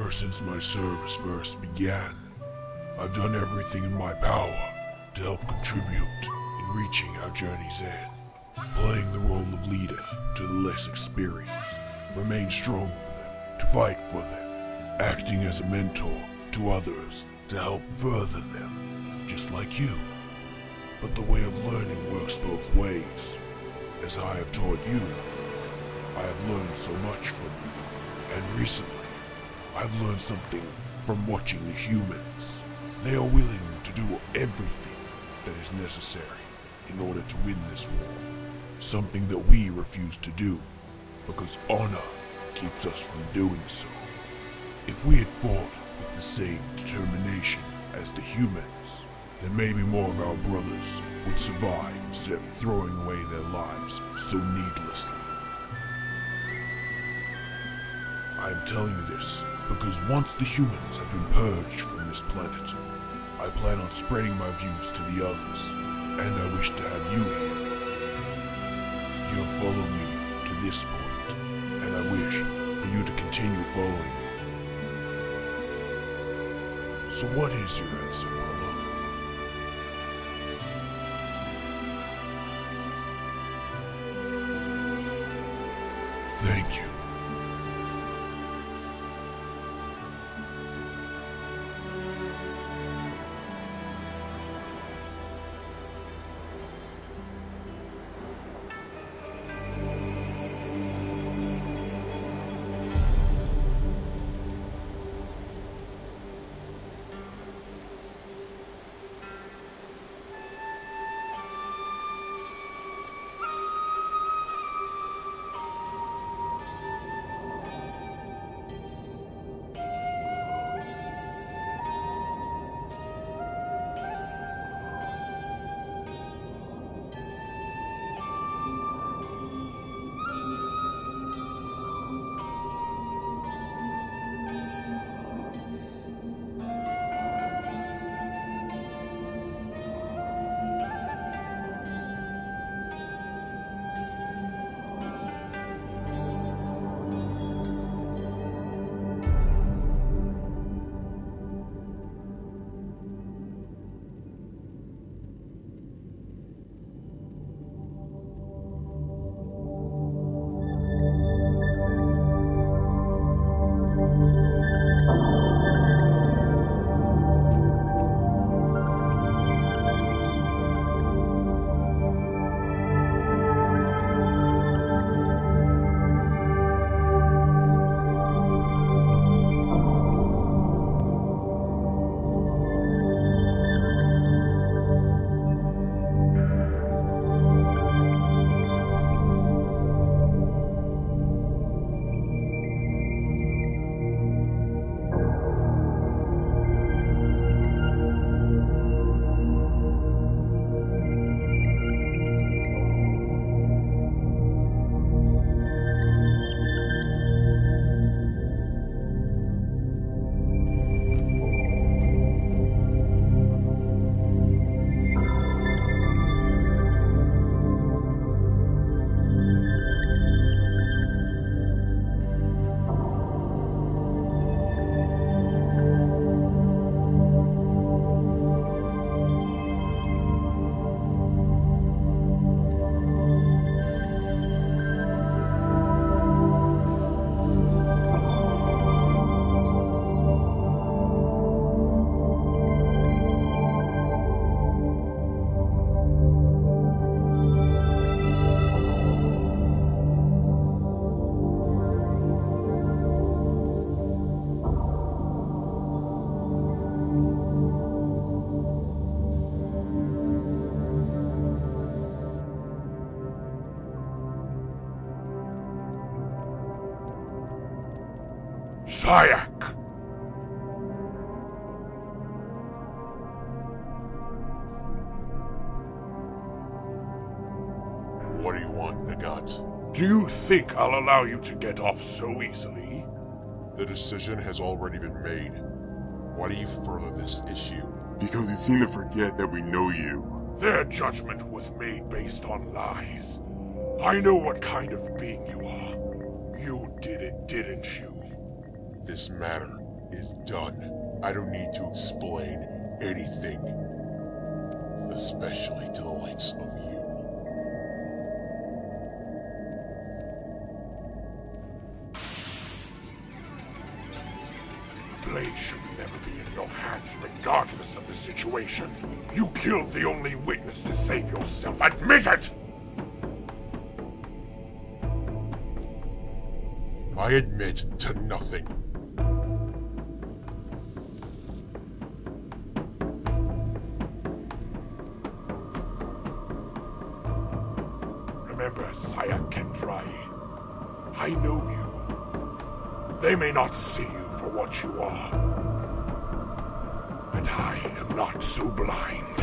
Ever since my service first began, I've done everything in my power to help contribute in reaching our journey's end, playing the role of leader to the less experienced, remain strong for them, to fight for them, acting as a mentor to others to help further them, just like you. But the way of learning works both ways. As I have taught you, I have learned so much from you, and recently, I've learned something from watching the humans. They are willing to do everything that is necessary in order to win this war. Something that we refuse to do, because honor keeps us from doing so. If we had fought with the same determination as the humans, then maybe more of our brothers would survive instead of throwing away their lives so needlessly. I am telling you this because once the humans have been purged from this planet, I plan on spreading my views to the others, and I wish to have you here. You have followed me to this point, and I wish for you to continue following me. So what is your answer, brother? Thank you. Ciak! What do you want, Nagat? Do you think I'll allow you to get off so easily? The decision has already been made. Why do you further this issue? Because you seem to forget that we know you. Their judgment was made based on lies. I know what kind of being you are. You did it, didn't you? This matter is done. I don't need to explain anything. Especially to the likes of you. The blade should never be in your hands regardless of the situation. You killed the only witness to save yourself. Admit it! I admit to nothing. Remember, Ciak Kendraee, I know you. They may not see you for what you are. But I am not so blind.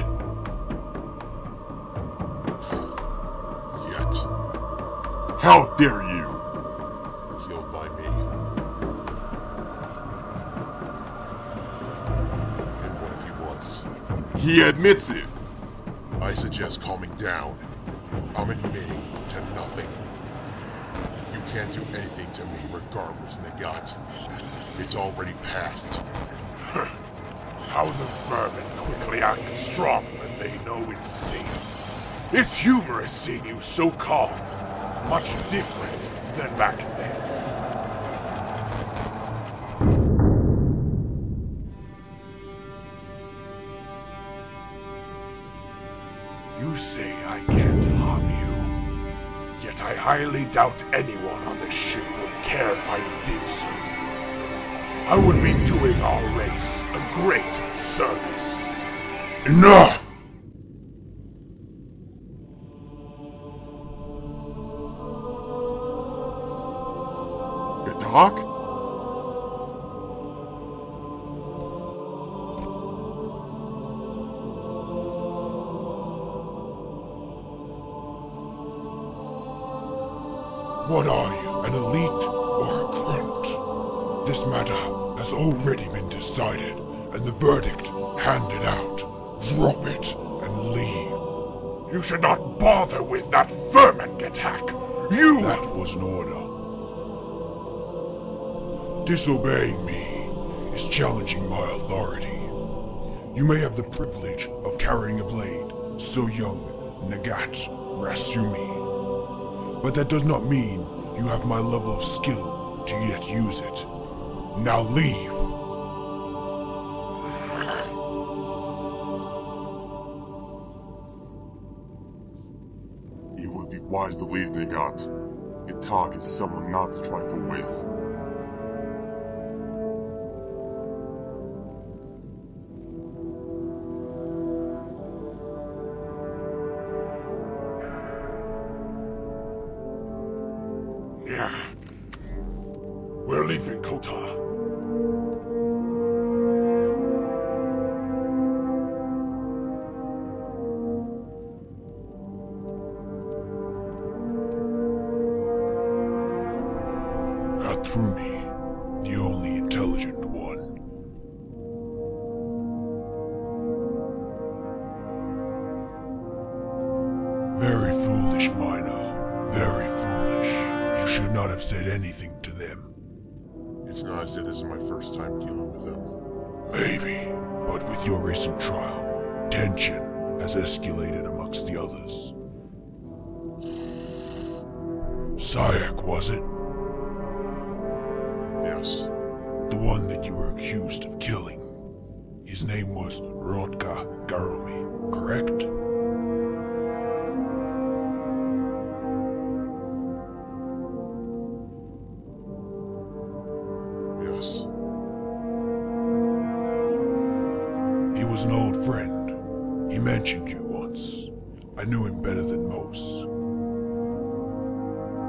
Yet. How dare you! Killed by me. And what if he was? He admits it! I suggest calming down. I'm admitting to nothing. You can't do anything to me regardless, Nagat. It's already passed. How the vermin quickly act strong when they know it's safe. It's humorous seeing you so calm. Much different than back then. You say I can't harm you. Yet I highly doubt anyone on the ship would care if I did so. I would be doing our race a great service. Enough! The doc? What are you, an elite or a grunt? This matter has already been decided, and the verdict handed out. Drop it and leave. You should not bother with that vermin attack. You... That was an order. Disobeying me is challenging my authority. You may have the privilege of carrying a blade so young, Nagat Rasumi. But that does not mean you have my level of skill to yet use it. Now leave! It would be wise to leave Nagat. Ciak is someone not to trifle with. Yeah. We're leaving Kota. Not through me, the only intelligent one. Very foolish, Minor. Very foolish. You should not have said anything to them. It's not as if this is my first time dealing with them. Maybe, but with your recent trial, tension has escalated amongst the others. Ciak, was it? Yes. The one that you were accused of killing. His name was Rodka Garumi, correct? Yes. He was an old friend. He mentioned you once. I knew him better than most.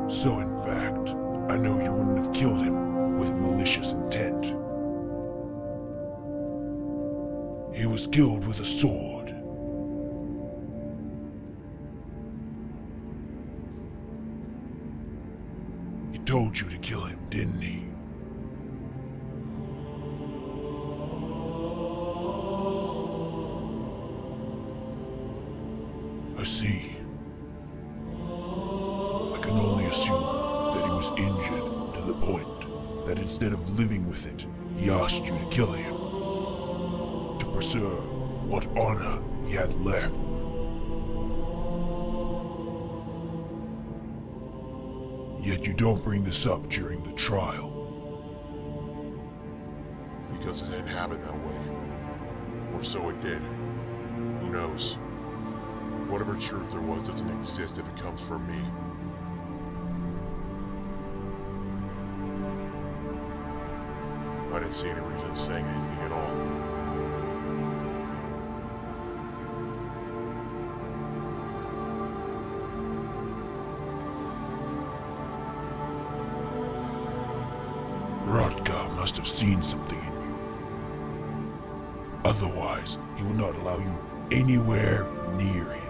So in fact, I know you wouldn't have killed him with malicious intent. He was killed with a sword. He told you to kill him, didn't he? I see. I can only assume that he was injured to the point that instead of living with it, he asked you to kill him, to preserve what honor he had left. Yet you don't bring this up during the trial. Because it didn't happen that way. Or so it did. Who knows? Whatever truth there was doesn't exist if it comes from me. I didn't see any reason in saying anything at all. Rodka must have seen something in you. Otherwise, he would not allow you anywhere near him.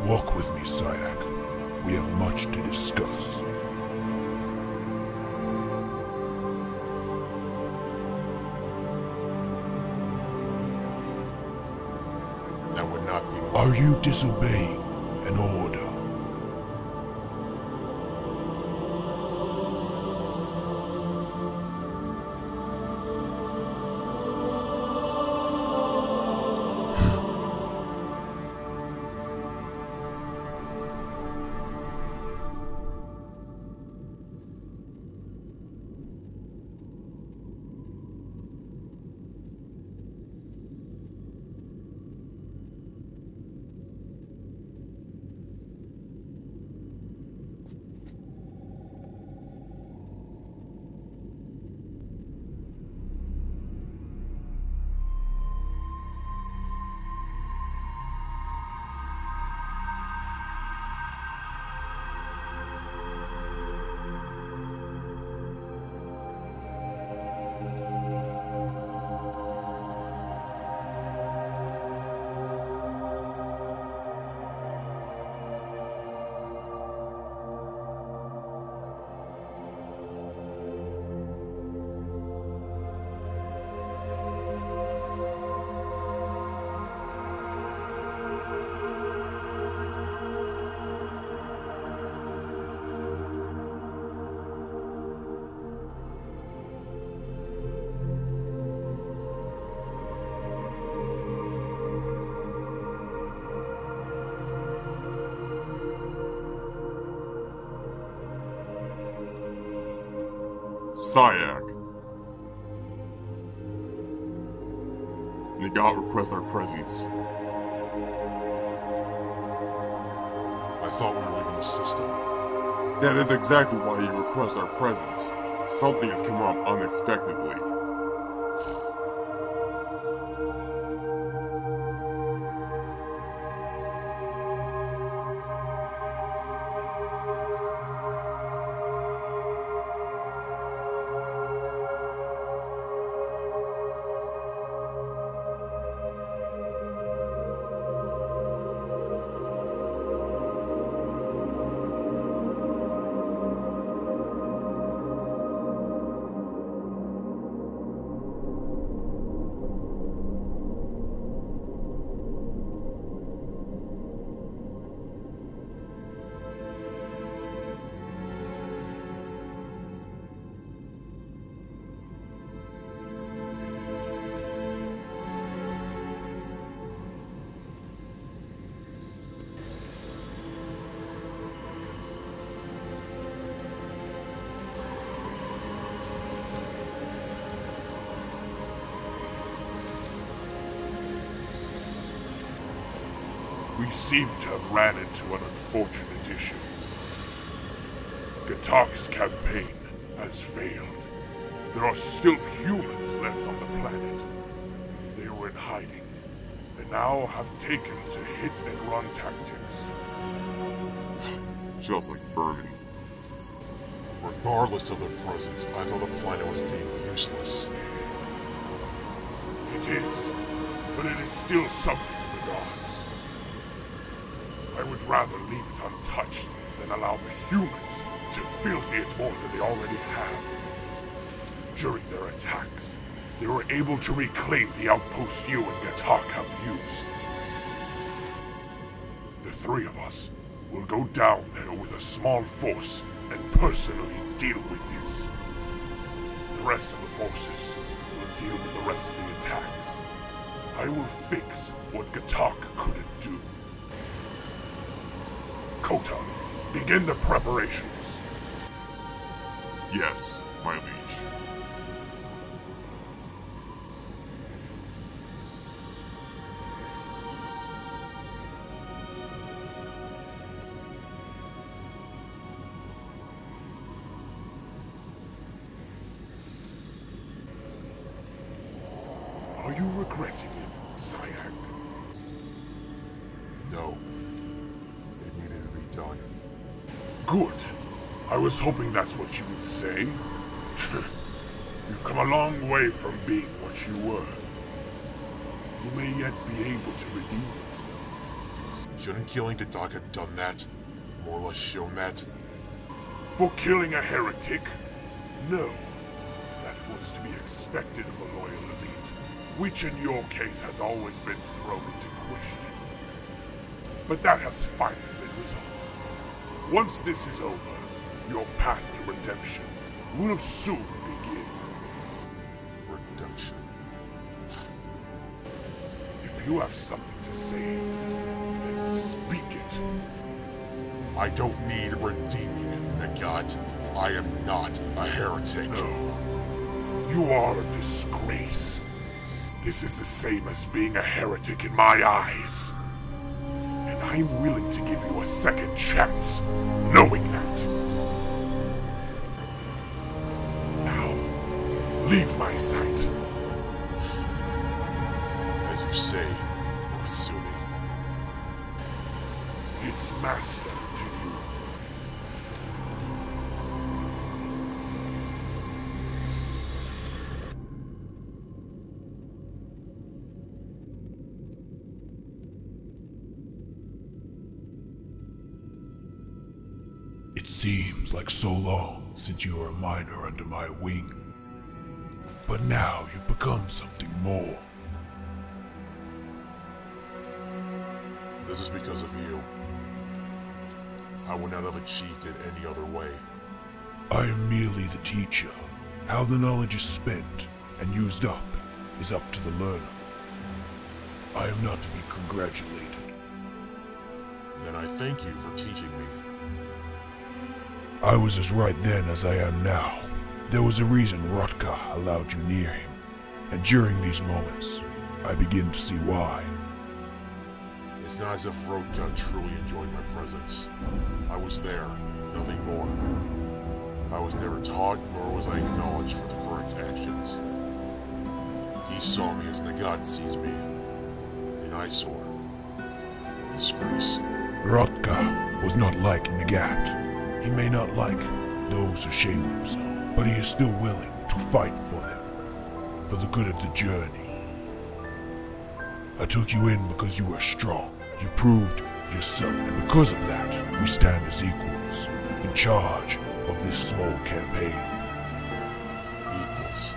Walk with me, Ciak. We have much to discuss. That would not be... Are you disobeying an order? Ciak. Nagat requests our presence. I thought we were leaving the system. That is exactly why you request our presence. Something has come up unexpectedly. We seem to have ran into an unfortunate issue. Gatak's campaign has failed. There are still humans left on the planet. They were in hiding, and now have taken to hit-and-run tactics. Just like vermin. Regardless of their presence, I thought the planet was deemed useless. It is, but it is still something of the gods. I would rather leave it untouched than allow the humans to filthy it more than they already have. During their attacks, they were able to reclaim the outpost you and Gatak have used. The three of us will go down there with a small force and personally deal with this. The rest of the forces will deal with the rest of the attacks. I will fix what Gatak couldn't do. Kota, begin the preparations. Yes, my liege. Are you regretting it, Ciak? No. It needed to be done. Good. I was hoping that's what you would say. You've come a long way from being what you were. You may yet be able to redeem yourself. Shouldn't killing Gatak have done that? More or less shown that? For killing a heretic? No. That was to be expected of a loyal elite, which in your case has always been thrown into question. But that has finally been resolved. Once this is over, your path to redemption will soon begin. Redemption. If you have something to say, then speak it. I don't need redeeming, Nagat. I am not a heretic. No. You are a disgrace. This is the same as being a heretic in my eyes. And I'm willing to give you a second chance, knowing that. Now, leave my sight. As you say, assuming. It's master to you. It seems like so long since you were a minor under my wing. But now you've become something more. This is because of you. I would not have achieved it any other way. I am merely the teacher. How the knowledge is spent and used up is up to the learner. I am not to be congratulated. Then I thank you for teaching me. I was as right then as I am now. There was a reason Rotka allowed you near him, and during these moments, I begin to see why. It's not as if Rotka truly enjoyed my presence. I was there, nothing more. I was never taught, nor was I acknowledged for the correct actions. He saw me as Nagat sees me, an eyesore, a disgrace. Rotka was not like Nagat. He may not like those who shame themselves, but he is still willing to fight for them, for the good of the journey. I took you in because you were strong. You proved yourself, and because of that, we stand as equals, in charge of this small campaign. Equals.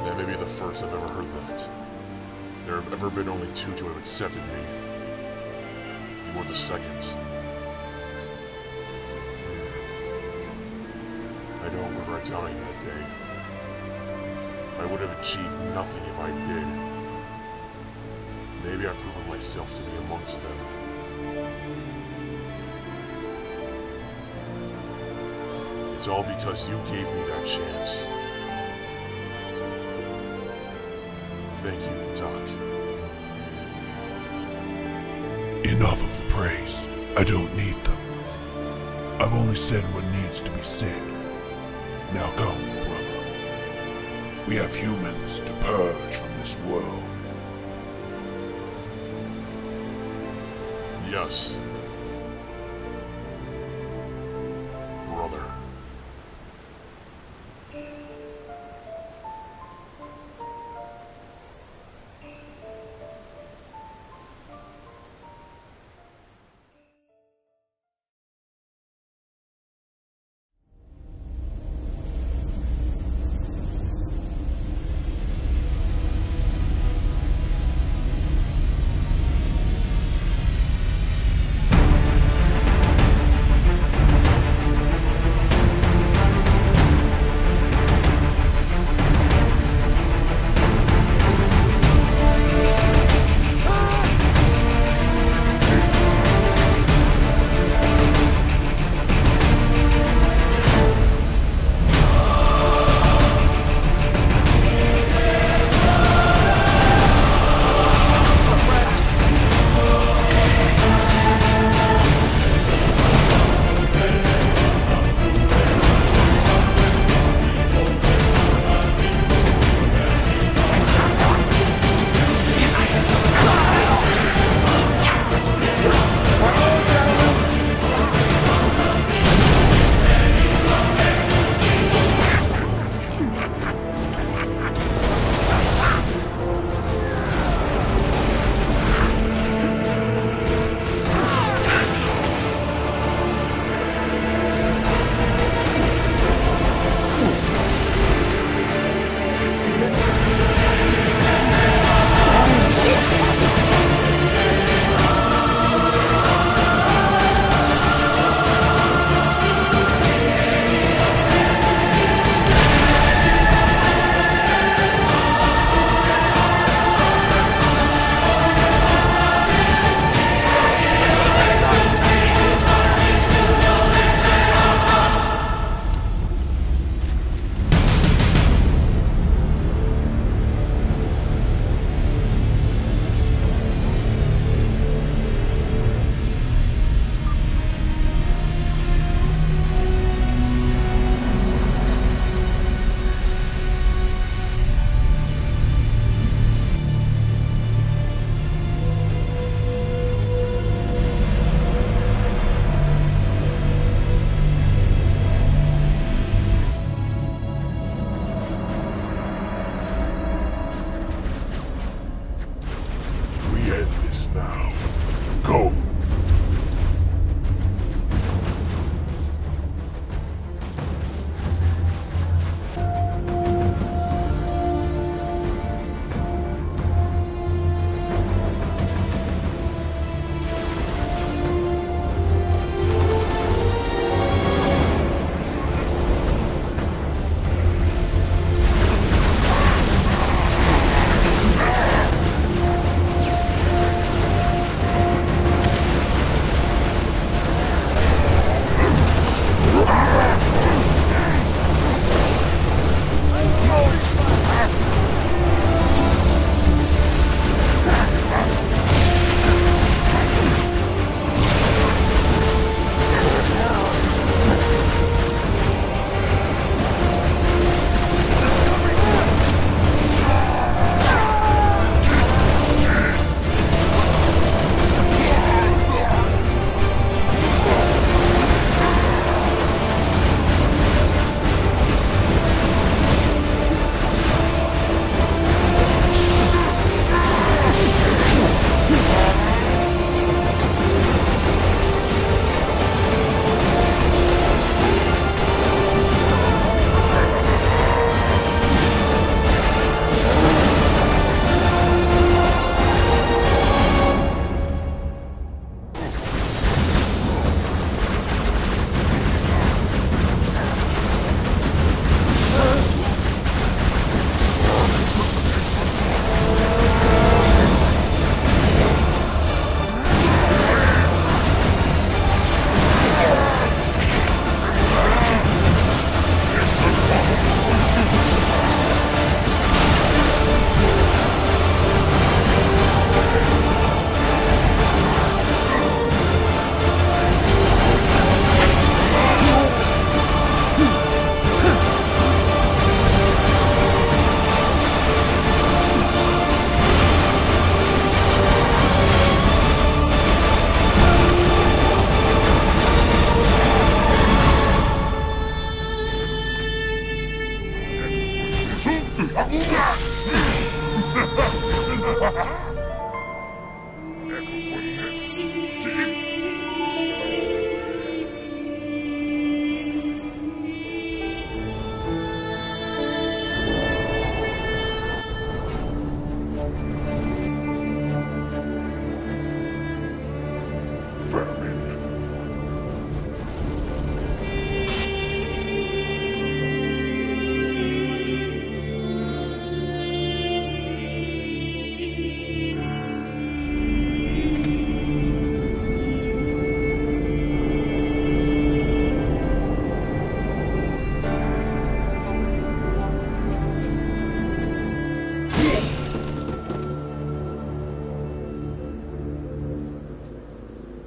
That may be the first I've ever heard that. There have ever been only two to have accepted me. You were the second. I don't regret dying that day. I would have achieved nothing if I did. Maybe I've proven myself to be amongst them. It's all because you gave me that chance. Thank you, Gatak. Enough of the praise. I don't need them. I've only said what needs to be said. Now come, brother. We have humans to purge from this world. Yes. Brother.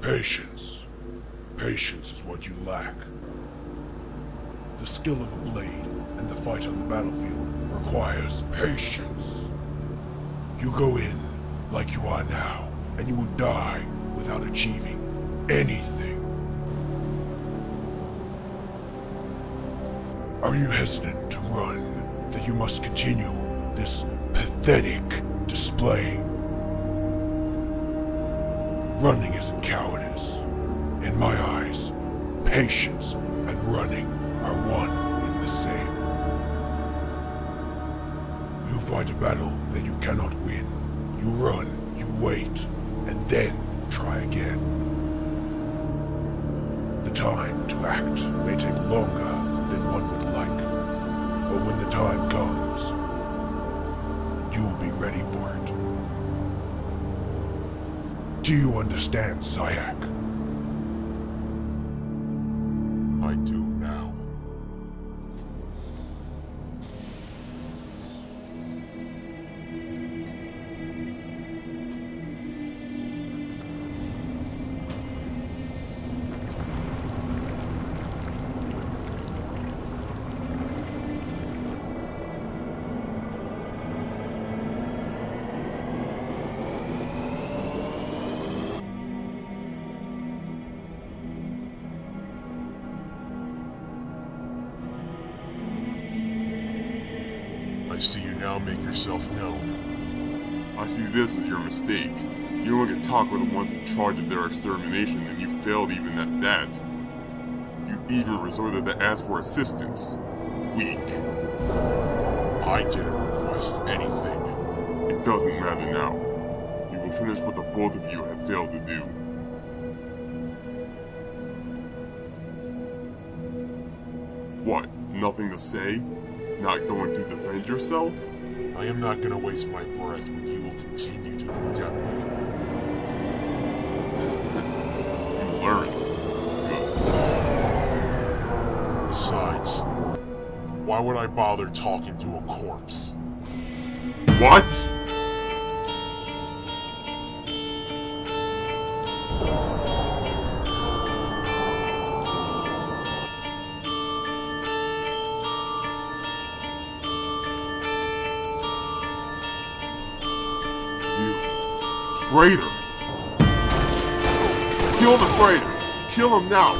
Patience. Patience is what you lack. The skill of a blade and the fight on the battlefield requires patience. You go in like you are now, and you will die without achieving anything. Are you hesitant to run, that you must continue this pathetic display? Running isn't cowardice. In my eyes, patience and running are one and the same. You fight a battle that you cannot win. You run, you wait, and then try again. The time to act may take longer than one would like, but when the time comes, you will be ready for it. Do you understand, Ciak? I do now. I see you now make yourself known. I see this as your mistake. You only can talk with the ones in charge of their extermination, and you failed even at that. You even resorted to ask for assistance. Weak. I didn't request anything. It doesn't matter now. You will finish what the both of you have failed to do. What? Nothing to say? Not going to defend yourself? I am not gonna waste my breath when you will continue to condemn me. You learned. Good. Besides, why would I bother talking to a corpse? What? Traitor! Kill the traitor! Kill him now!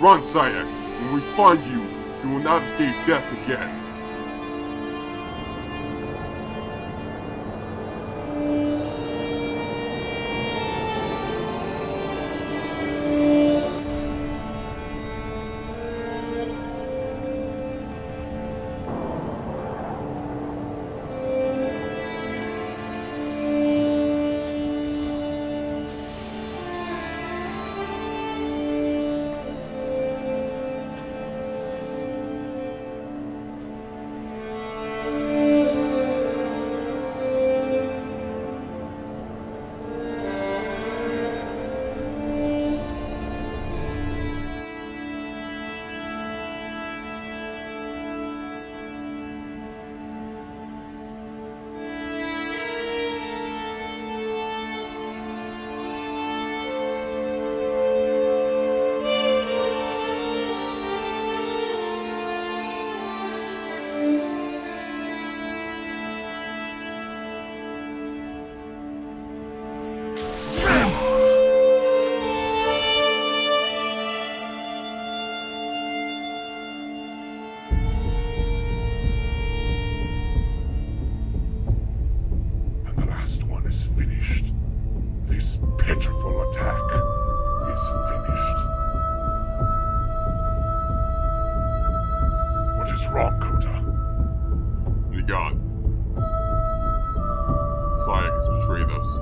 Run, Ciak! When we find you, you will not escape death again. Ciak has betrayed us.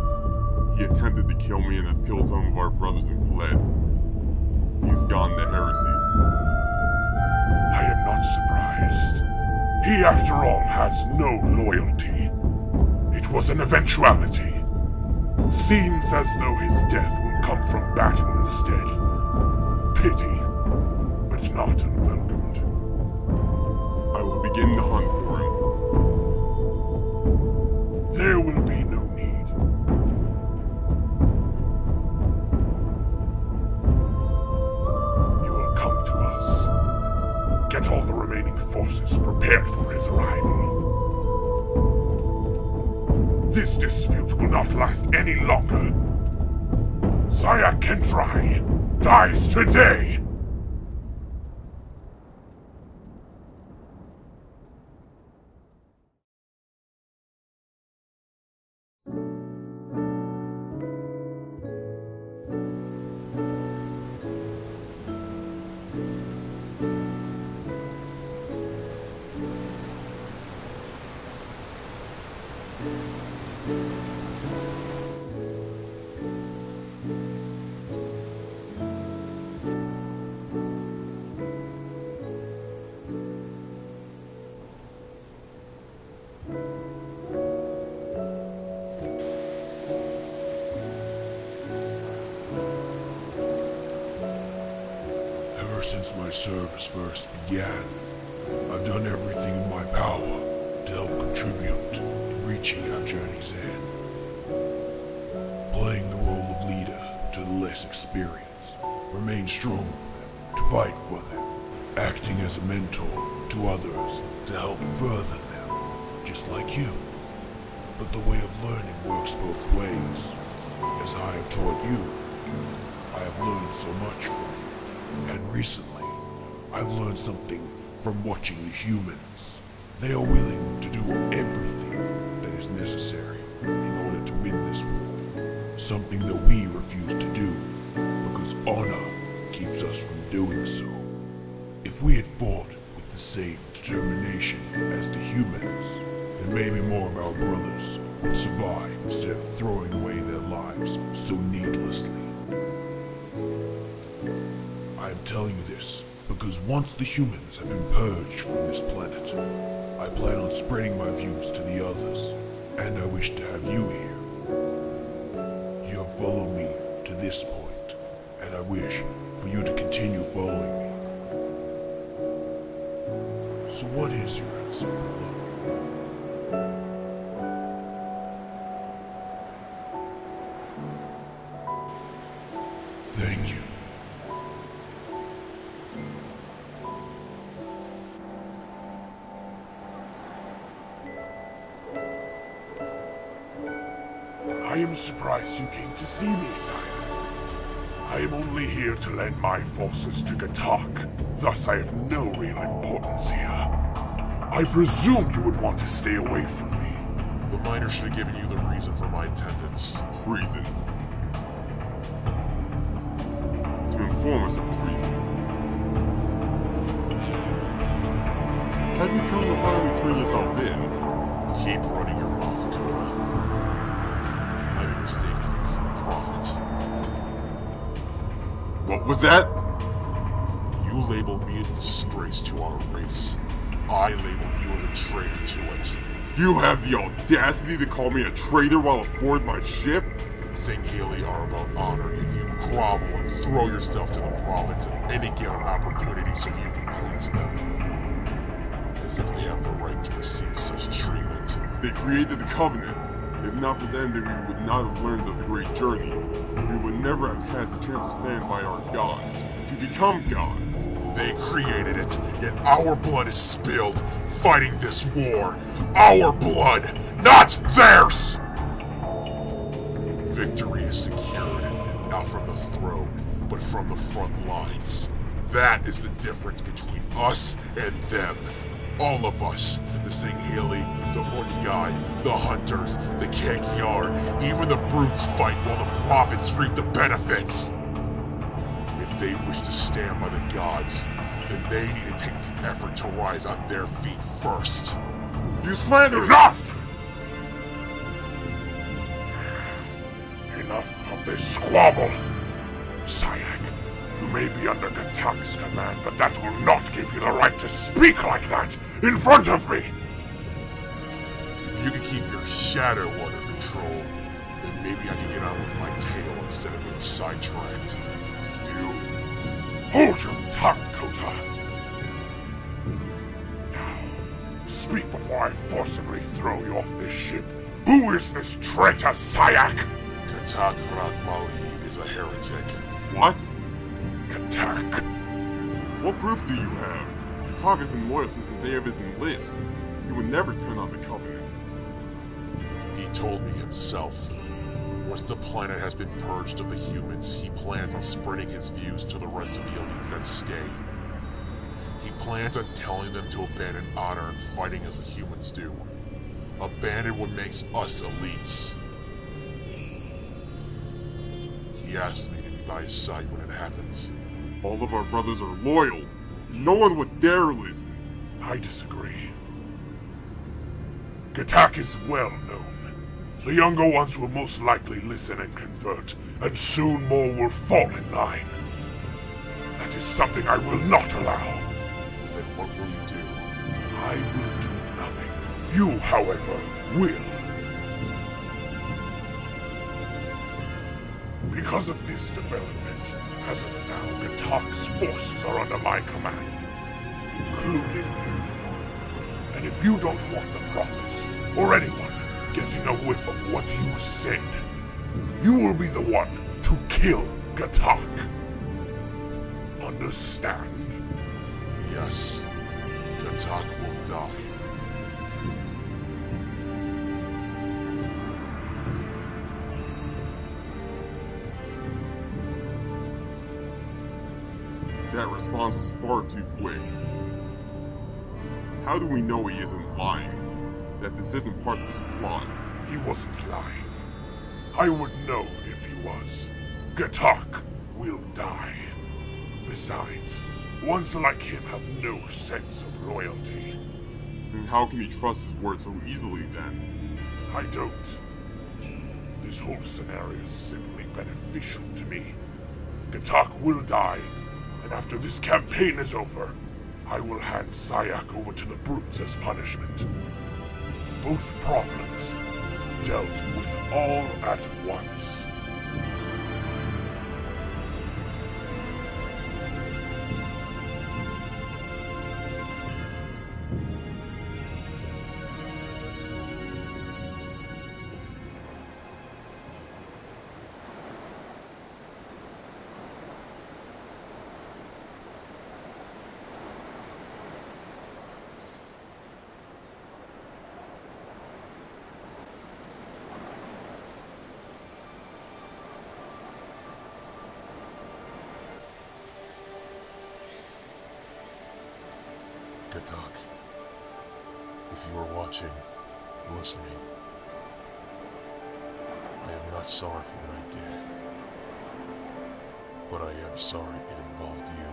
He attempted to kill me and has killed some of our brothers and fled. He's gone to heresy. I am not surprised. He, after all, has no loyalty. It was an eventuality. Seems as though his death will come from battle instead. Pity, but not unwelcomed. I will begin the hunt for him. There will be no need. You will come to us. Get all the remaining forces prepared for his arrival. This dispute will not last any longer. Ciak Kendraee dies today! Ever since my service first began, I've done everything in my power to help contribute in reaching our journey's end. Playing the role of leader to the less experienced, remain strong for them, to fight for them, acting as a mentor to others to help further them, just like you. But the way of learning works both ways. As I have taught you, I have learned so much from you. And recently, I've learned something from watching the humans. They are willing to do everything that is necessary in order to win this war. Something that we refuse to do, because honor keeps us from doing so. If we had fought with the same determination as the humans, then maybe more of our brothers would survive instead of throwing away their lives so needlessly. I am telling you this because once the humans have been purged from this planet, I plan on spreading my views to the others, and I wish to have you here. You have followed me to this point, and I wish for you to continue following me. So what is your answer, brother? Thank you. I am surprised you came to see me, Ciak. I am only here to lend my forces to Gatak, thus I have no real importance here. I presumed you would want to stay away from me. The miner should have given you the reason for my attendance. Treason. To inform us of treason. Have you come to finally turn yourself in? Keep running your mouth, Coda. I'm mistaking you for a prophet. What was that? You label me as a disgrace to our race. I label you as a traitor to it. You have the audacity to call me a traitor while aboard my ship? Singhili are about honor, yet you grovel and throw yourself to the prophets at any given opportunity so you can please them. As if they have the right to receive such treatment. They created the Covenant. If not for them, then we would not have learned of the Great Journey. We would never have had the chance to stand by our gods, to become gods. They created it, yet our blood is spilled, fighting this war. Our blood, not theirs! Victory is secured, not from the throne, but from the front lines. That is the difference between us and them. All of us, the Singhili, the Ungai, the Hunters, the Kekyar, even the brutes fight while the prophets reap the benefits. If they wish to stand by the gods, then they need to take the effort to rise on their feet first. You slander! Enough! Enough of this squabble. Ciak, you may be under Gatak's command, but that will not give you the right to speak like that in front of me! If you could keep your shadow under control, then maybe I could get on with my tail instead of being sidetracked. Hold your tongue, Kota! Now, speak before I forcibly throw you off this ship. Who is this traitor, Ciak? Gatak Rakmali is a heretic. What? Gatak. What proof do you have? Gatak has been loyal since the day of his enlist. He would never turn on the Covenant. He told me himself. Once the planet has been purged of the humans, he plans on spreading his views to the rest of the elites that stay. He plans on telling them to abandon honor and fighting as the humans do. Abandon what makes us elites. He asked me to be by his side when it happens. All of our brothers are loyal. No one would dare listen. I disagree. Gatak is well known. The younger ones will most likely listen and convert, and soon more will fall in line. That is something I will not allow. Then what will you do? I will do nothing. You, however, will. Because of this development, as of now, Gatak's forces are under my command, including you. And if you don't want the prophets, or anyone, getting a whiff of what you said, you will be the one to kill Gatak. Understand? Yes. Gatak will die. That response was far too quick. How do we know he isn't lying? That this isn't part of his plot? He wasn't lying. I would know if he was. Gatak will die. Besides, ones like him have no sense of loyalty. Then how can he trust his word so easily then? I don't. This whole scenario is simply beneficial to me. Gatak will die, and after this campaign is over, I will hand Ciak over to the brutes as punishment. Both problems dealt with all at once. If you are watching, listening, I am not sorry for what I did, but I am sorry it involved you.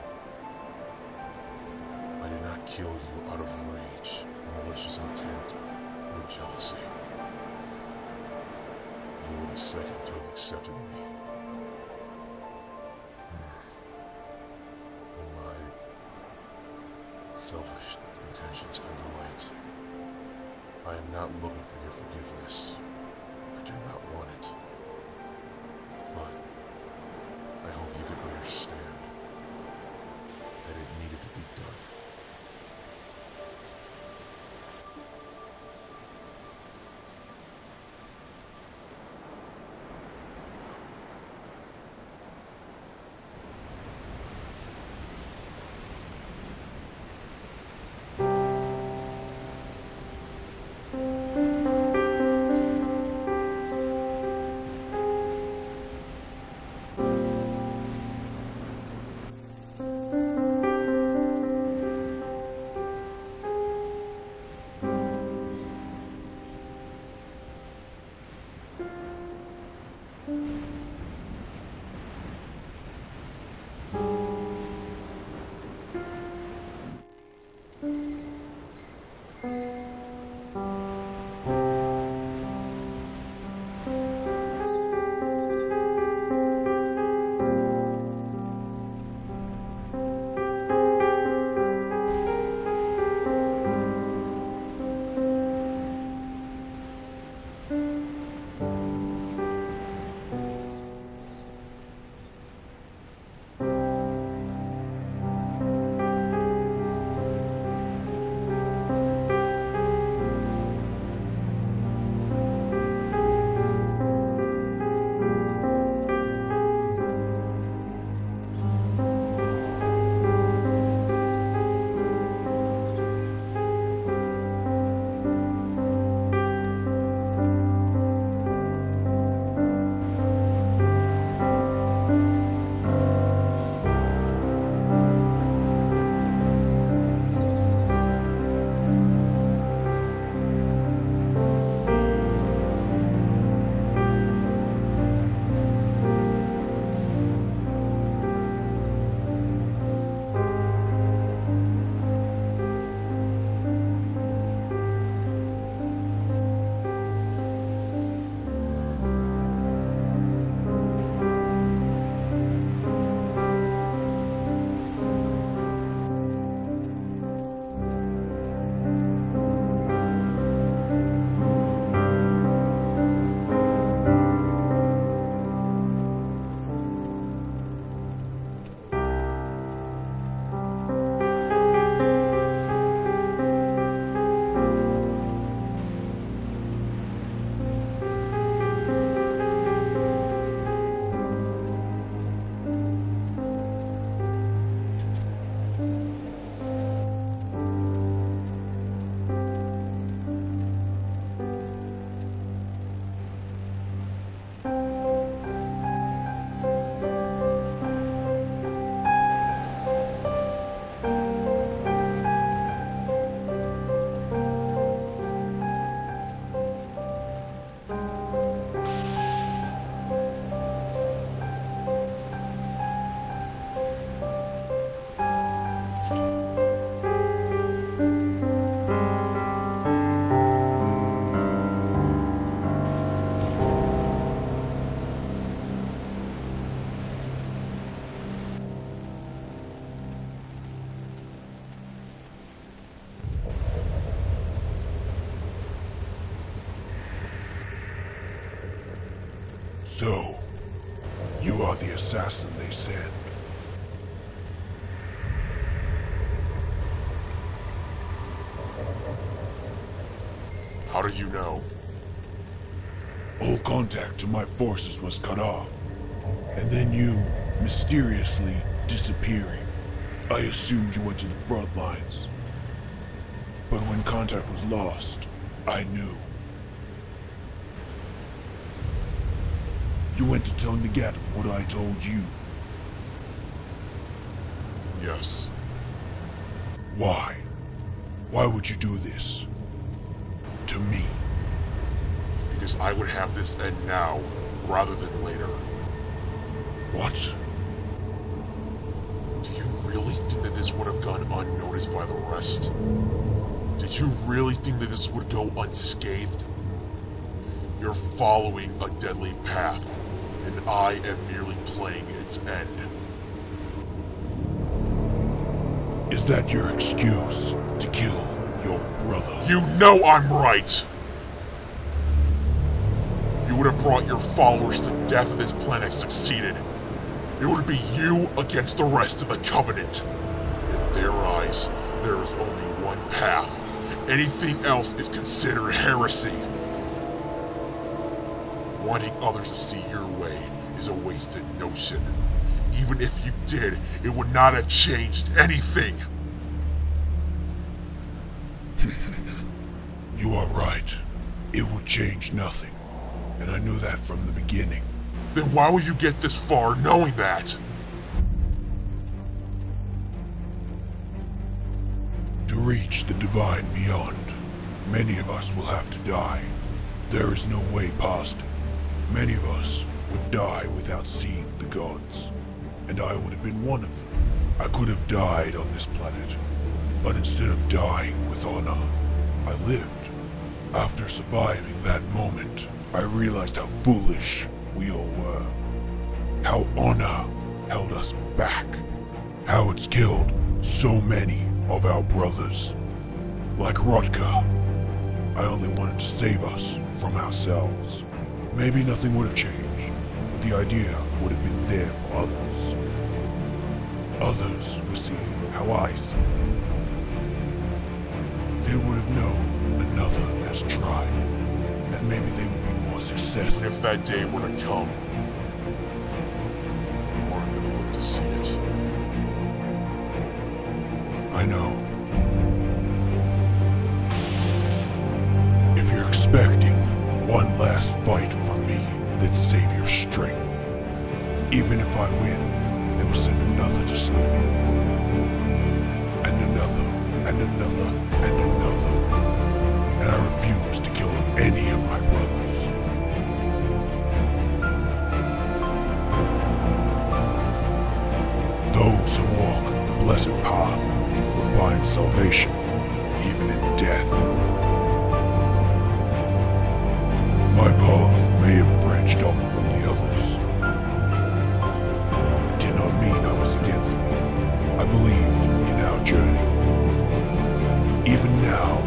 I did not kill you out of rage, malicious intent, or jealousy. You were the second to have accepted me. When my selfish intentions come to light, I am not looking for your forgiveness. I do not want it. But I hope you can understand that it needed to be done. So, you are the assassin they sent. How do you know? All contact to my forces was cut off, and then you mysteriously disappearing. I assumed you went to the front lines. But when contact was lost, I knew. You went to tell Nagata what I told you. Yes. Why? Why would you do this? to me. Because I would have this end now, rather than later. What? Do you really think that this would have gone unnoticed by the rest? Did you really think that this would go unscathed? You're following a deadly path, and I am merely playing its end. Is that your excuse to kill your brother? You know I'm right! You would have brought your followers to death if this plan had succeeded. It would be you against the rest of the Covenant. In their eyes, there is only one path. Anything else is considered heresy. Wanting others to see your way is a wasted notion. Even if you did, it would not have changed anything. You are right. It would change nothing. And I knew that from the beginning. Then why would you get this far knowing that? To reach the divine beyond, many of us will have to die. There is no way past it. Many of us would die without seeing the gods. And I would have been one of them. I could have died on this planet. But instead of dying with honor, I lived. After surviving that moment, I realized how foolish we all were. How honor held us back. How it's killed so many of our brothers. Like Rodka, I only wanted to save us from ourselves. Maybe nothing would have changed, but the idea would have been there for others. Others will see how I see. They would have known another has tried, and maybe they would be more successful. Even if that day were to come, you aren't gonna live to see it. I know. If you're expecting one last fight from me, then save your strength. Even if I win, they will send another to sleep. And another, and another, and another. And I refuse to kill any of my brothers. Those who walk the blessed path will find salvation, even in death. My path may have branched off from the others. It did not mean I was against them. I believed in our journey. Even now,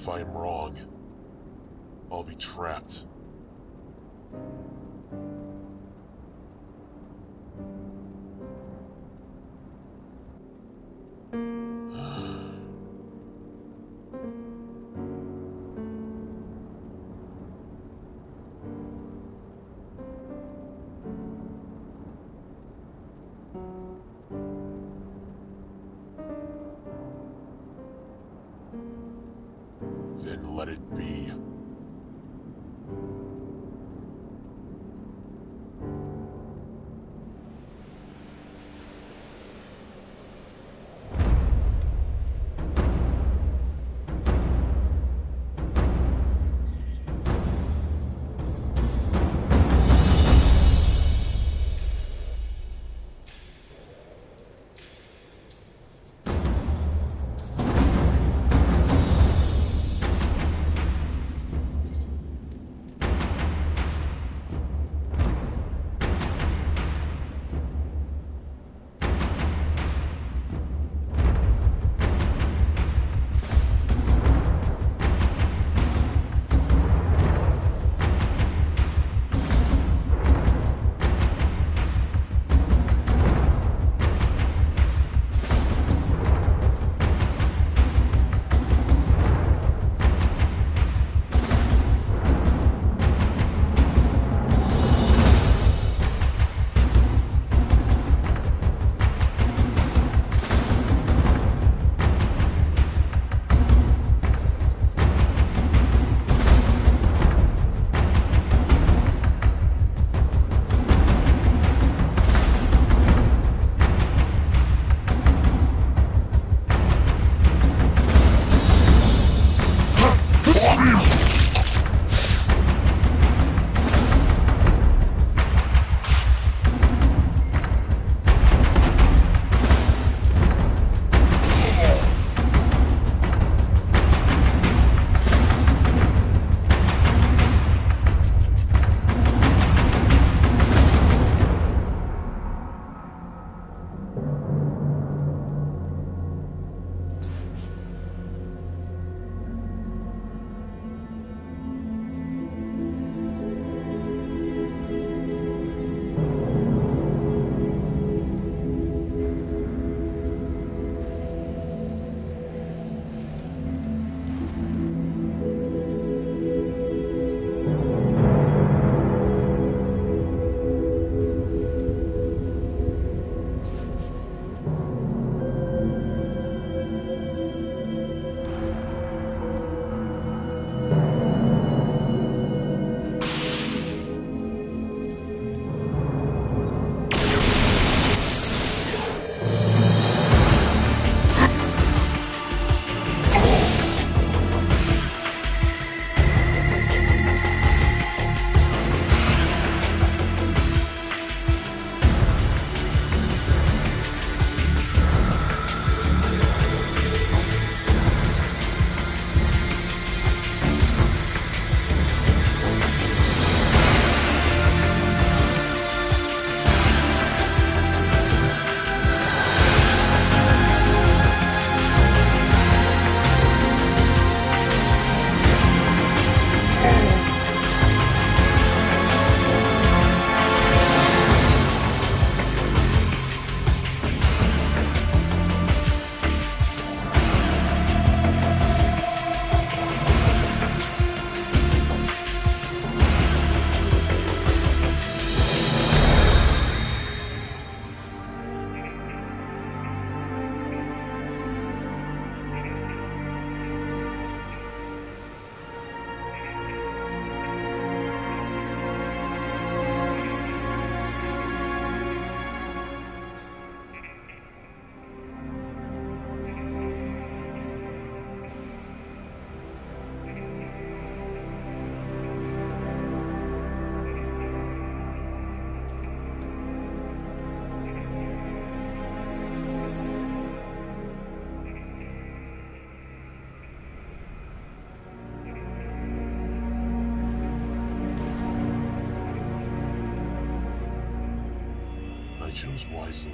If I am wrong, I'll be trapped. Then let it be. Choose wisely.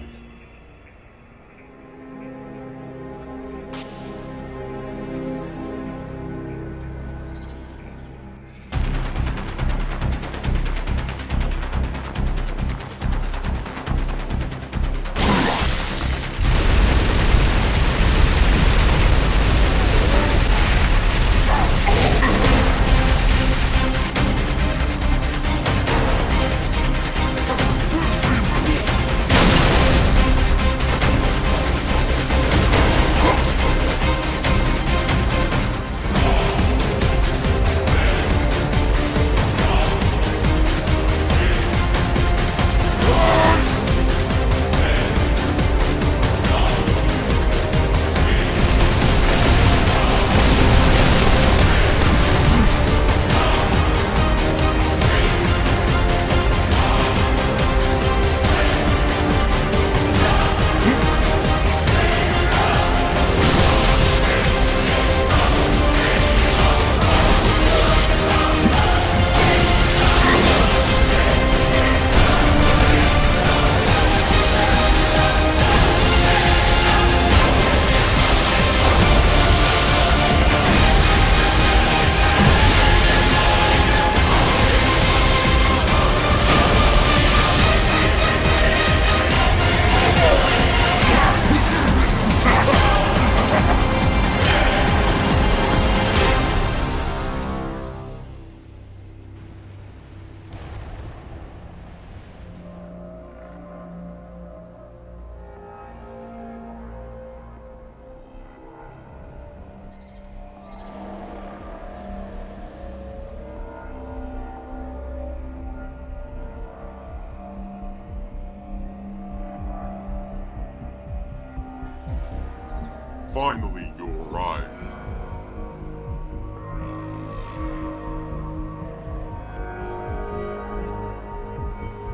finally you arrive.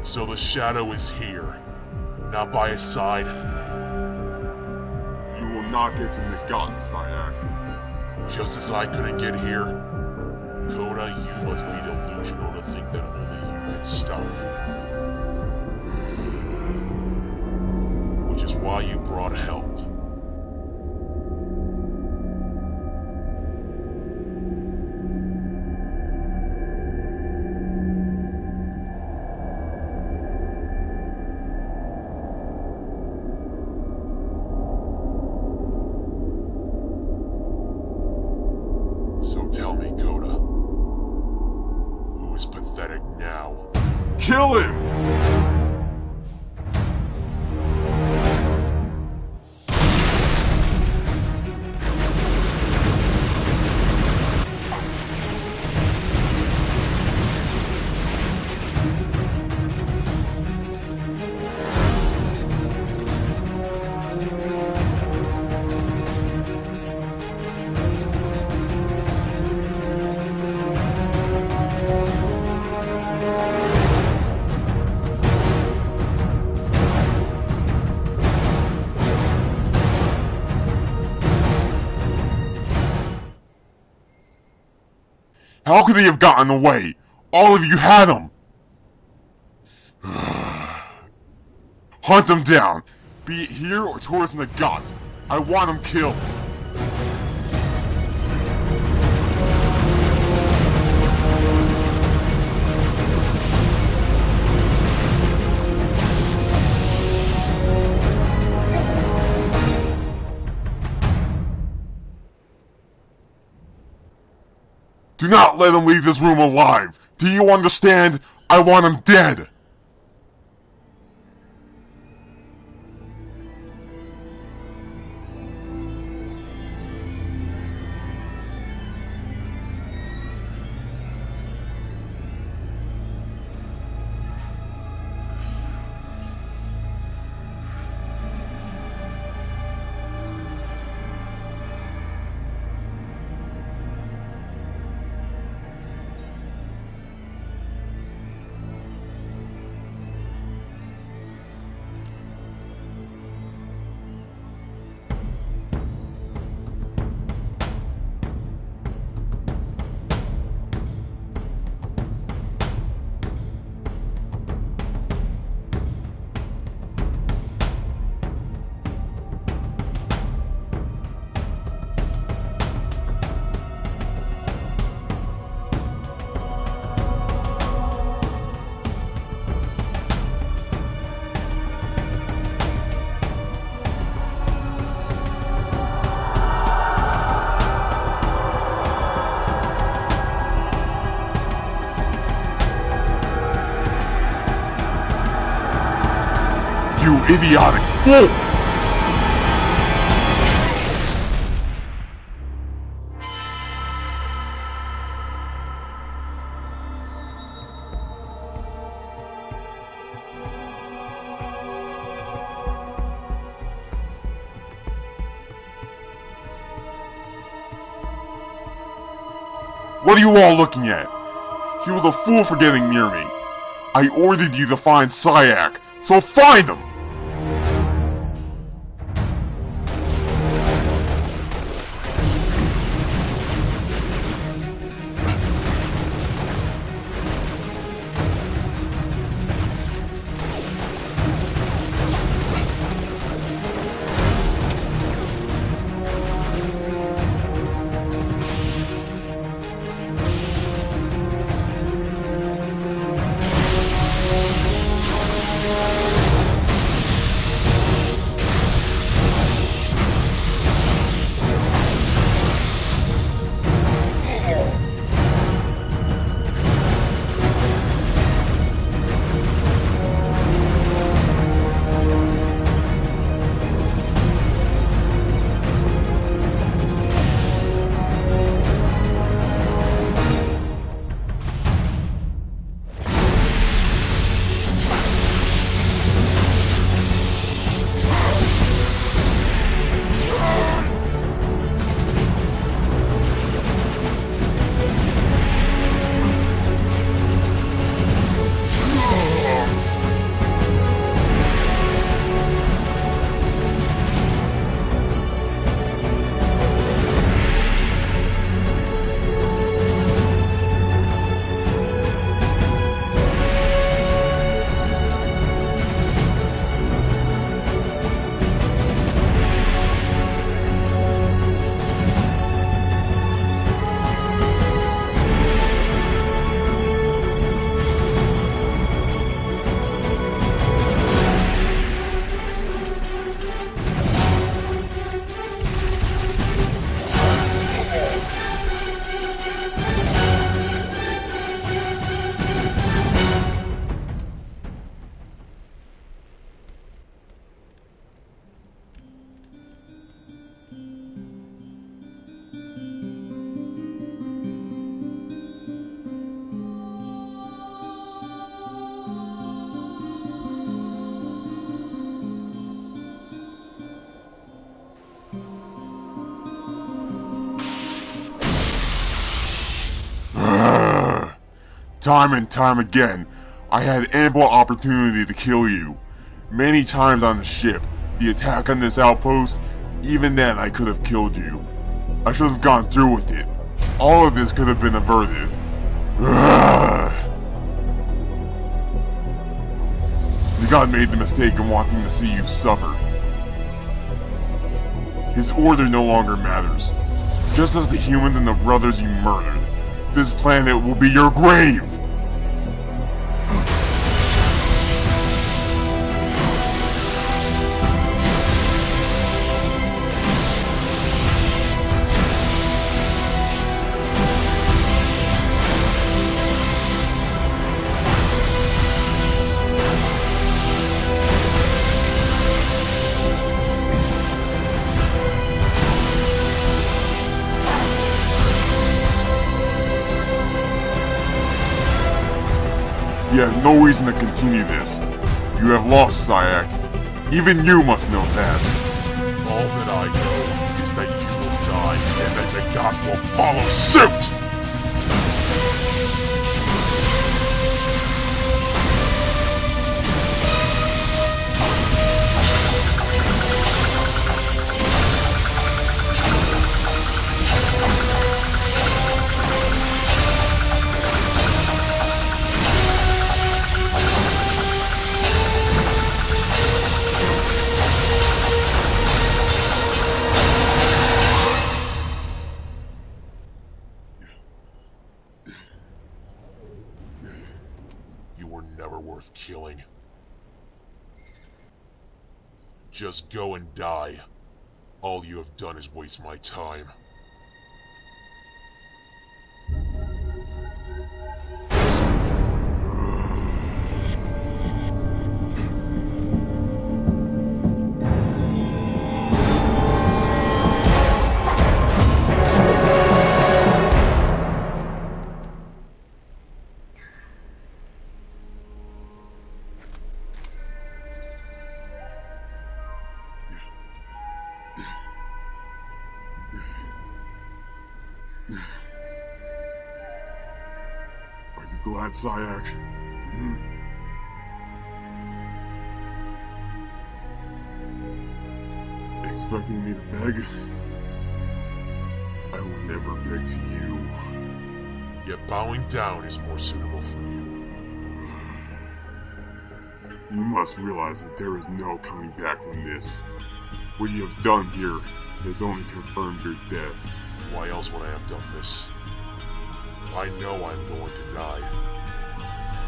So the shadow is here, not by his side. You will not get to Nagat, Ciak. Just as I couldn't get here, Coda, you must be delusional to think that only you can stop me. Which is why you brought help. So tell me, Coda, who is pathetic now? Kill him! How could they have gotten away? All of you had them! Hunt them down, be it here or towards Nagat. I want them killed. Do not let him leave this room alive! Do you understand? I want him dead! You idiotic fool! What are you all looking at? He was a fool for getting near me. I ordered you to find Ciak, so find him! Time and time again, I had ample opportunity to kill you. Many times on the ship, the attack on this outpost, even then I could have killed you. I should have gone through with it. All of this could have been averted. The god made the mistake in wanting to see you suffer. His order no longer matters. Just as the humans and the brothers you murdered, this planet will be your grave! You have no reason to continue this. You have lost, Ciak. Even you must know that. All that I know is that you will die, and that the god will follow suit! You were never worth killing. Just go and die. All you have done is waste my time. Are you glad, Ciak? Expecting me to beg? I will never beg to you. Yet bowing down is more suitable for you. You must realize that there is no coming back from this. What you have done here has only confirmed your death. Why else would I have done this? I know I'm going to die,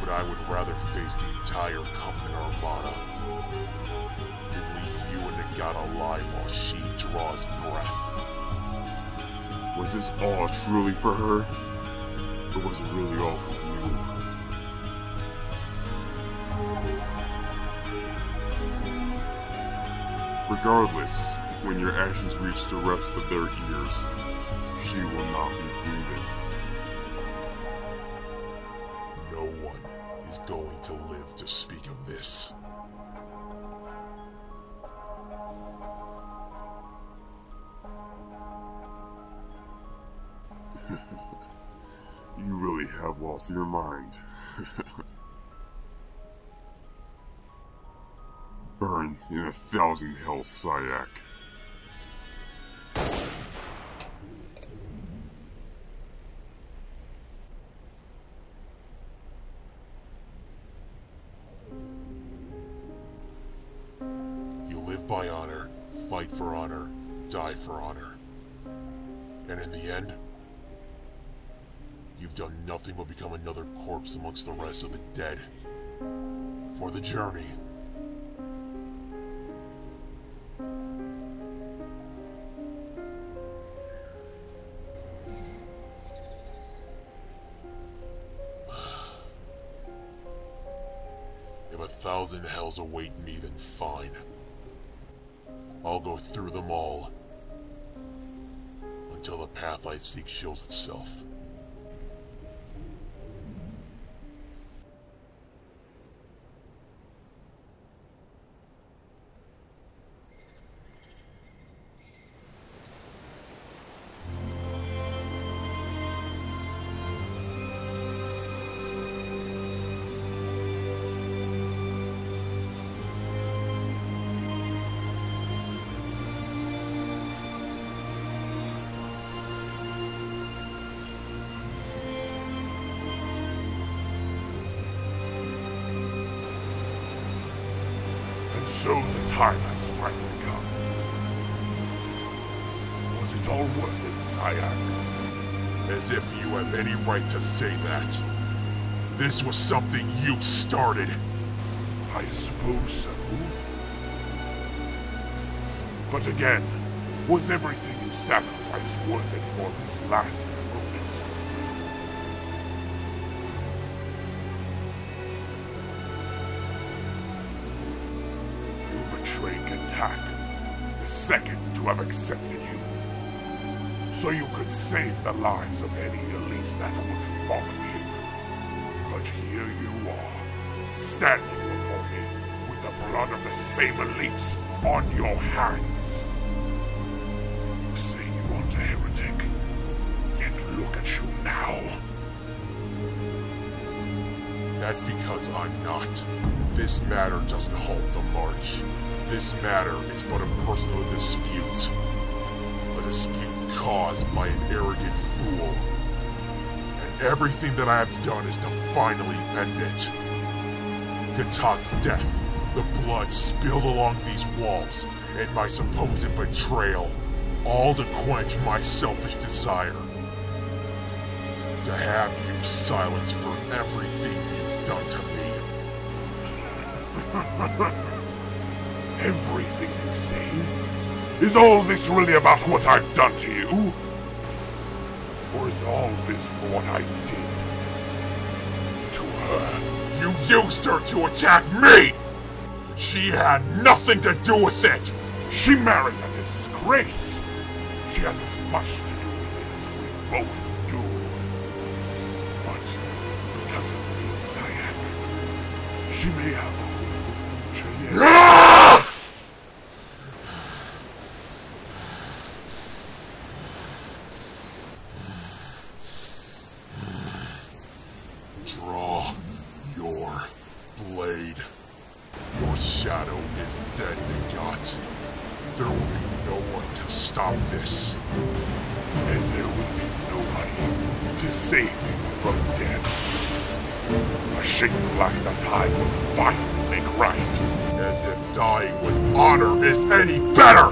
but I would rather face the entire Covenant Armada than leave you and the god alive while she draws breath. Was this all truly for her? Or was it really all for you? Regardless, when your actions reach the rest of their ears, she will not be breathing. No one is going to live to speak of this. You really have lost your mind. Burn in 1,000 hells, Ciak. You live by honor, fight for honor, die for honor. And in the end, you've done nothing but become another corpse amongst the rest of the dead. For the journey. If 1,000 hells await me, then fine. I'll go through them all. Until the path I seek shows itself. So the time has finally come. Was it all worth it, Ciak? As if you have any right to say that. This was something you started. I suppose so. But again, was everything you sacrificed worth it for this last moment? You betrayed Kendraee, the second to have accepted you, so you could save the lives of any elite that would follow you. But here you are, standing before me with the blood of the same elites on your hands. You say you aren't a heretic, yet look at you now. That's because I'm not. This matter doesn't halt the march. This matter is but a personal dispute. A dispute caused by an arrogant fool. And everything that I have done is to finally end it. Kendraee's death, the blood spilled along these walls, and my supposed betrayal, all to quench my selfish desire. To have you silenced for everything you've done to me. Everything you say? Is all this really about what I've done to you? Or is all this for what I did to her? You used her to attack me! She had nothing to do with it! She married a disgrace! She has as much to do with it as we both do. But because of me, Ciak, she may have a hopeful future yet. Draw your blade. Your shadow is dead, Nagat. There will be no one to stop this. And there will be nobody to save you from death. A shameful act that I will finally make right. As if dying with honor is any better!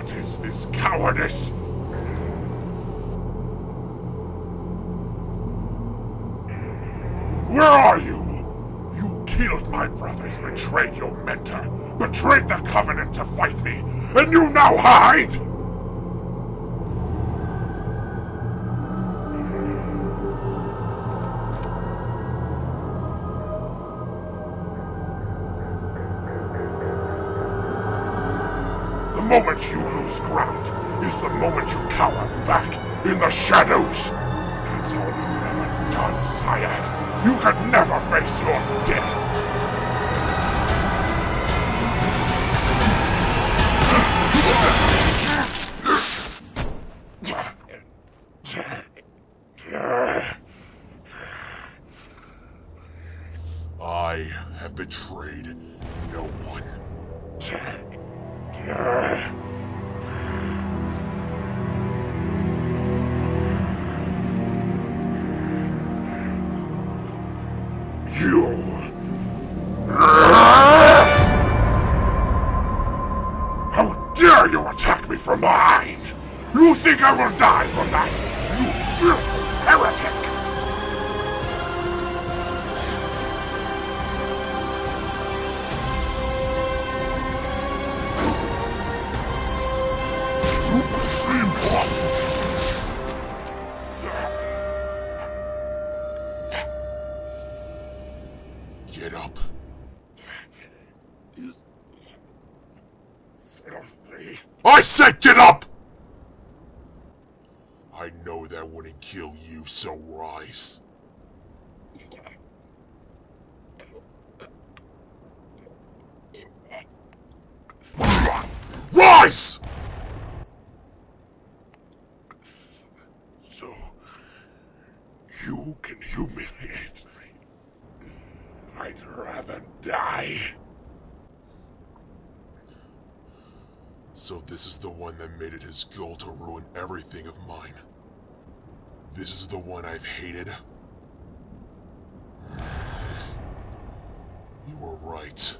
What is this cowardice? Where are you? You killed my brothers, betrayed your mentor, betrayed the Covenant to fight me, and you now hide? The moment you lose ground is the moment you cower back in the shadows. That's all you've ever done, Ciak. You could never face your death. I have betrayed no one. You... How dare you attack me from behind? You think I will die from that? You filthy heretic! Get up. Filthy. I said get up! I know that wouldn't kill you, so rise. Rise! So, you can humiliate me. I'd rather die. So this is the one that made it his goal to ruin everything of mine. This is the one I've hated. You were right.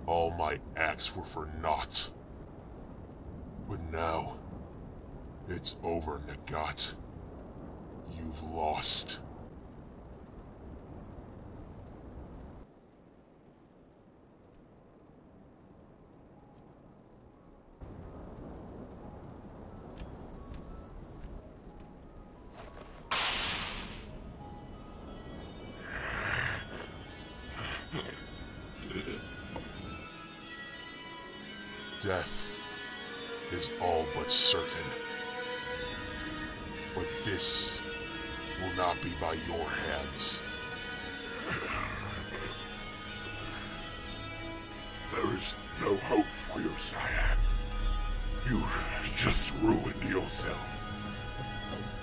All my acts were for naught. But now, it's over, Nagat. You've lost. Death is all but certain. But this will not be by your hands. There is no hope for you, Ciak. You've just ruined yourself.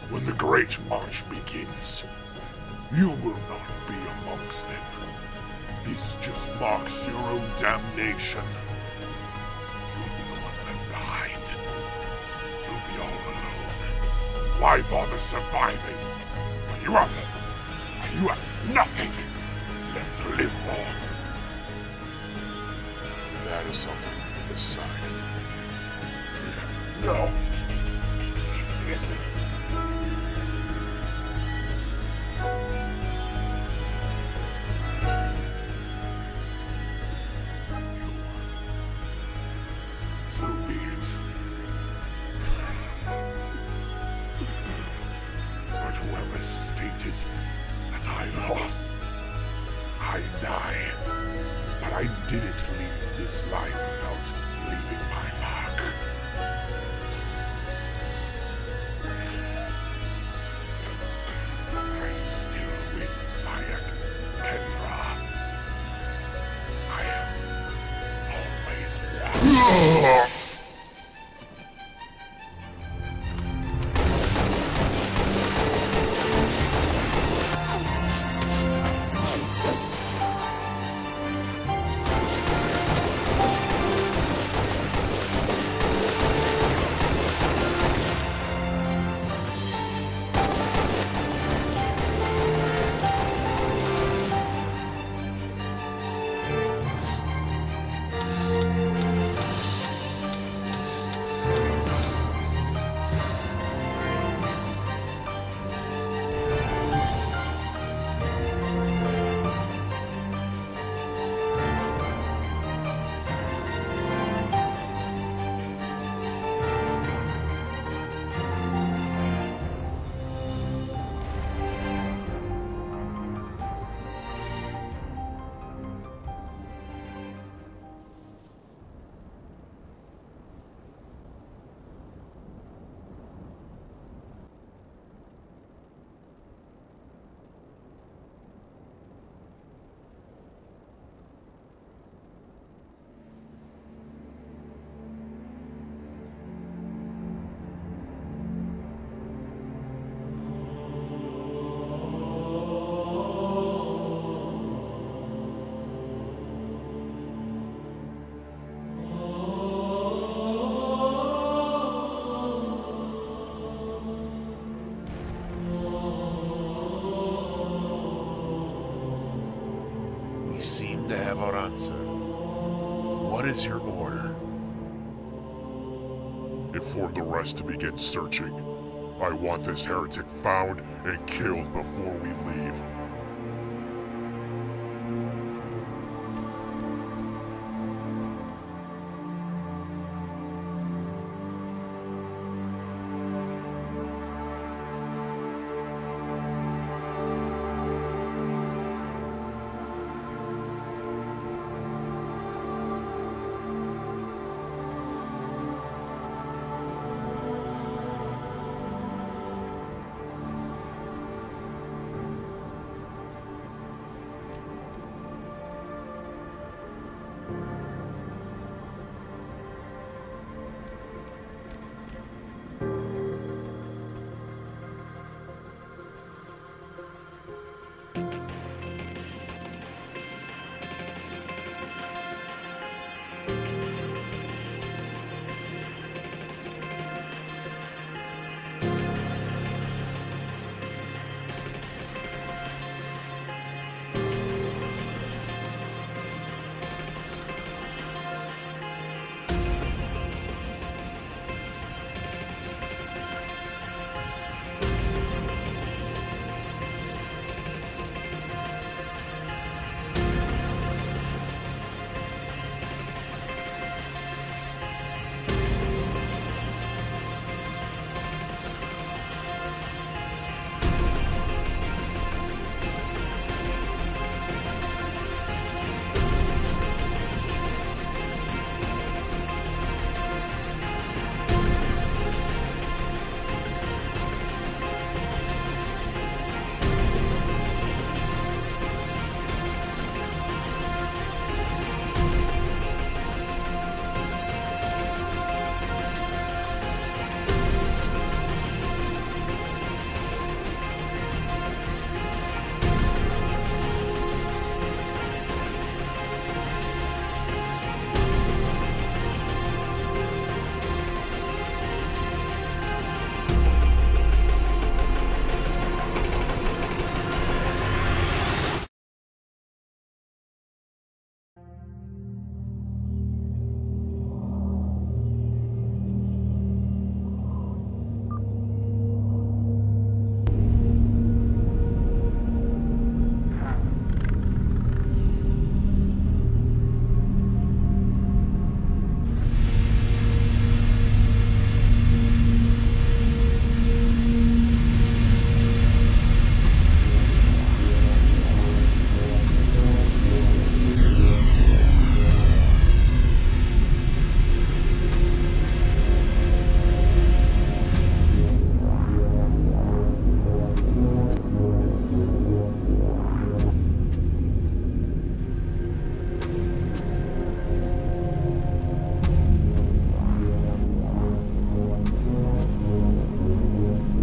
When the Great March begins, you will not be amongst them. This just marks your own damnation. You'll be the one left behind. You'll be all alone. Why bother surviving? When you have nothing left to live for. And that is up for me to decide. No. Listen. So be it. But whoever stated that I lost, I die. But I didn't leave this life without leaving my mark. I still win, Ciak Kendraee. I have always won. said. What is your order? Inform the rest to begin searching. I want this heretic found and killed before we leave.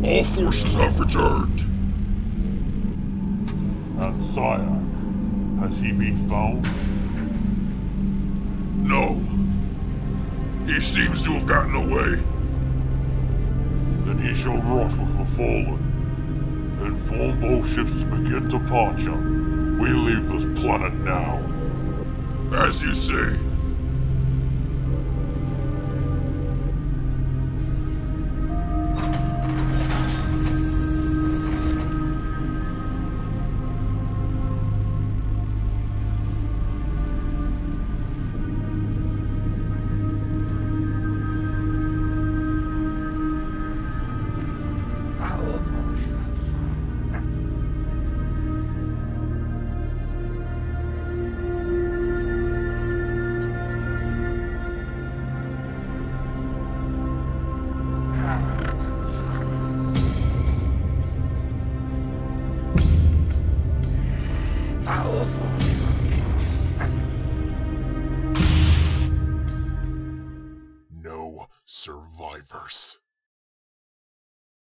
All forces have returned. And Ciak, has he been found? No. He seems to have gotten away. Then he shall rot with the fallen. Inform both ships to begin departure. We leave this planet now. As you say. No survivors.